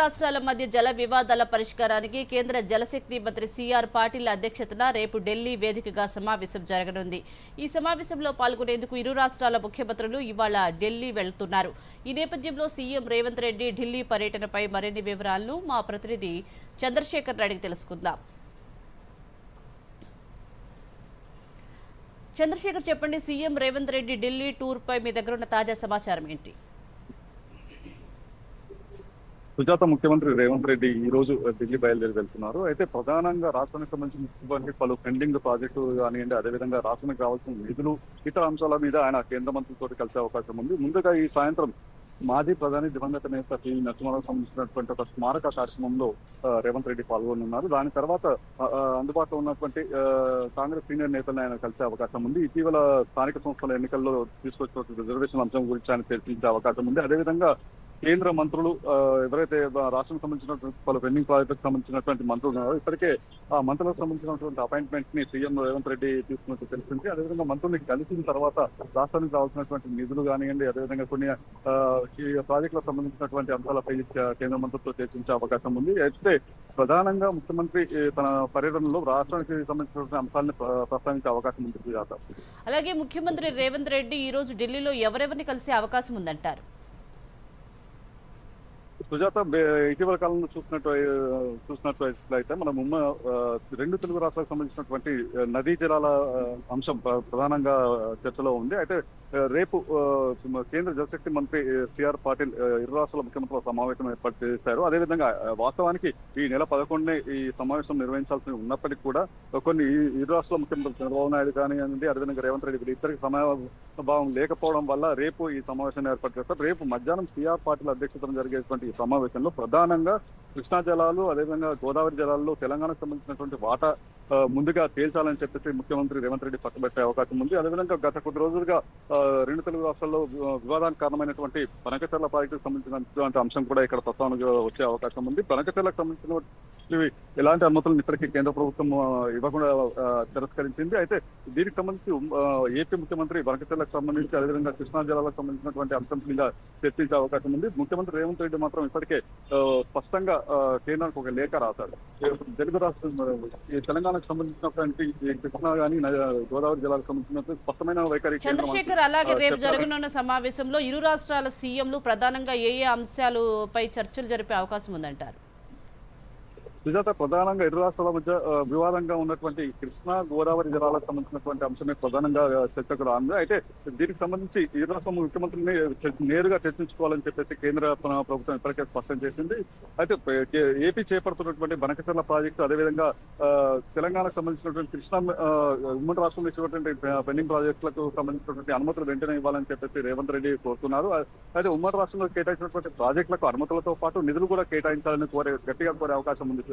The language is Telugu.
రాష్ట్రాల మధ్య జల వివాదాల పరిష్కారానికి కేంద్ర జలశక్తి మంత్రి సిఆర్ పాటిల్ అధ్యక్షతన రేపు ఢిల్లీ వేదికగా సమావేశం జరగనుంది. ఈ సమావేశంలో పాల్గొనేందుకు ఇరు రాష్ట్రాల ముఖ్యమంత్రులు ఇవాళ ఢిల్లీ వెళ్తున్నారు. ఈ నేపథ్యంలో సీఎం రేవంత్ రెడ్డి ఢిల్లీ పర్యటనపై మరిన్ని వివరాలను మా ప్రతినిధి చంద్రశేఖర్ అడిగి తెలుసుకుందాం. చంద్రశేఖర్, చెప్పండి, సీఎం రేవంత్ రెడ్డి ఢిల్లీ టూర్ పై మీ దగ్గర ఉన్న తాజా సమాచారం ఏంటి? సుజాత ముఖ్యమంత్రి రేవంత్ రెడ్డి ఈ రోజు ఢిల్లీ బయలుదేరి వెళ్తున్నారు. అయితే ప్రధానంగా రాష్ట్రానికి సంబంధించినటువంటి పలు పెండింగ్ ప్రాజెక్టులు కానివ్వండి, అదేవిధంగా రాష్ట్రానికి రావాల్సిన నిధులు, ఇతర అంశాల మీద ఆయన కేంద్ర మంత్రులతో కలిసే అవకాశం ఉంది. ముందుగా ఈ సాయంత్రం మాజీ ప్రధాని దివంగత నేత టి నరసింహారావు సంబంధించినటువంటి ఒక స్మారక కార్యక్రమంలో రేవంత్ రెడ్డి పాల్గొనున్నారు. దాని తర్వాత అందుబాటులో ఉన్నటువంటి కాంగ్రెస్ సీనియర్ నేతలను ఆయన కలిసే అవకాశం ఉంది. ఇటీవల స్థానిక సంస్థల ఎన్నికల్లో తీసుకొచ్చినటువంటి రిజర్వేషన్ అంశం గురించి ఆయన చర్చించే అవకాశం ఉంది. అదేవిధంగా కేంద్ర మంత్రులు ఎవరైతే రాష్ట్రానికి సంబంధించినటువంటి పలు పెండింగ్ ప్రాజెక్టులకు సంబంధించినటువంటి మంత్రులు ఉన్నారో ఇప్పటికే ఆ మంత్రులకు సంబంధించినటువంటి అపాయింట్మెంట్ ని సీఎం రేవంత్ రెడ్డి తీసుకున్నట్టు తెలిసింది. అదేవిధంగా మంత్రుల్ని కలిసిన తర్వాత రాష్ట్రానికి రావాల్సినటువంటి నిధులు కానివ్వండి, అదేవిధంగా కొన్ని ఈ ప్రాజెక్టులకు సంబంధించినటువంటి అంశాలపై కేంద్ర మంత్రులతో చర్చించే అవకాశం ఉంది. అయితే ప్రధానంగా ముఖ్యమంత్రి తన పర్యటనలో రాష్ట్రానికి సంబంధించినటువంటి అంశాలను ప్రస్తావించే అవకాశం ఉంది. అలాగే ముఖ్యమంత్రి రేవంత్ రెడ్డి ఈ రోజు ఢిల్లీలో ఎవరెవరిని కలిసే అవకాశం ఉందంటారు? సుజాత, ఇటీవల కాలంలో చూసినట్లయితే మనం రెండు తెలుగు రాష్ట్రాలకు సంబంధించినటువంటి నదీ జలాల అంశం ప్రధానంగా చర్చలో ఉంది. అయితే రేపు కేంద్ర జలశక్తి మంత్రి సిఆర్ పాటిల్ ఇరు రాష్ట్రాల ముఖ్యమంత్రుల సమావేశం ఏర్పాటు చేశారు. అదేవిధంగా వాస్తవానికి ఈ నెల 11నే ఈ సమావేశం నిర్వహించాల్సి ఉన్నప్పటికీ కూడా కొన్ని ఇరు రాష్ట్రాల ముఖ్యమంత్రులు చంద్రబాబు నాయుడు కానివ్వండి, అదేవిధంగా రేవంత్ రెడ్డి ఇద్దరికి సమయభావం లేకపోవడం వల్ల రేపు ఈ సమావేశాన్ని ఏర్పాటు చేస్తారు. రేపు మధ్యాహ్నం సిఆర్ పాటిల్ అధ్యక్షతన జరిగేటువంటి ఈ సమావేశంలో ప్రధానంగా కృష్ణా జలాలు, అదేవిధంగా గోదావరి జలాల్లో తెలంగాణకు సంబంధించినటువంటి వాటా ముందుగా తేల్చాలని చెప్పేసి ముఖ్యమంత్రి రేవంత్ రెడ్డి పట్టుబట్టే అవకాశం ఉంది. అదేవిధంగా గత కొద్ది రోజులుగా రెండు తెలుగు రాష్ట్రాల్లో వివాదానికి కారణమైనటువంటి బనకచెర్ల ప్రాజెక్టుకు సంబంధించినటువంటి అంశం కూడా ఇక్కడ ప్రస్తావనకు వచ్చే అవకాశం ఉంది. బనకచెర్లకు సంబంధించిన ఎలాంటి అనుమతులను ఇప్పటికీ కేంద్ర ప్రభుత్వం ఇవ్వకుండా తిరస్కరించింది. అయితే దీనికి సంబంధించి ఏపీ ముఖ్యమంత్రి బనకచెర్లకు సంబంధించి, అదేవిధంగా కృష్ణా జలాలకు సంబంధించినటువంటి అంశం మీద చర్చించే అవకాశం ఉంది. ముఖ్యమంత్రి రేవంత్ రెడ్డి మాత్రం ఇప్పటికే స్పష్టంగా కేంద్రానికి ఒక లేఖ రాశారు. తెలుగు రాష్ట్రం తెలంగాణకు సంబంధించినటువంటి కృష్ణా కానీ గోదావరి జలాలకు సంబంధించిన స్పష్టమైన వైఖరి. చంద్రశేఖర్, అలాగే రేపు జరగనున్న సమావేశంలో ఇరు రాష్ట్రాల సీఎంలు ప్రధానంగా ఏ అంశాలపై చర్చలు జరిపే అవకాశం ఉందంటారు? సుజాత, ప్రధానంగా ఇరు రాష్ట్రాల మధ్య వివాదంగా ఉన్నటువంటి కృష్ణా గోదావరి జలాలకు సంబంధించినటువంటి అంశమే ప్రధానంగా చర్చకు రానుంది. అయితే దీనికి సంబంధించి ఇరు రాష్ట్ర ముఖ్యమంత్రిని నేరుగా చర్చించుకోవాలని చెప్పేసి కేంద్ర ప్రభుత్వం ఇప్పటికే స్పష్టం చేసింది. అయితే ఏపీ చేపడుతున్నటువంటి బనకచెర్ల ప్రాజెక్టు, అదేవిధంగా తెలంగాణకు సంబంధించినటువంటి కృష్ణా ఉమ్మడి రాష్ట్రంలో ఇచ్చినటువంటి పెండింగ్ ప్రాజెక్టులకు సంబంధించినటువంటి అనుమతులు వెంటనే ఇవ్వాలని చెప్పేసి రేవంత్ రెడ్డి కోరుతున్నారు. అయితే ఉమ్మడి రాష్ట్రంలో కేటాయించినటువంటి ప్రాజెక్టులకు అనుమతులతో పాటు నిధులు కూడా కేటాయించాలని గట్టిగా కోరే అవకాశం ఉంది.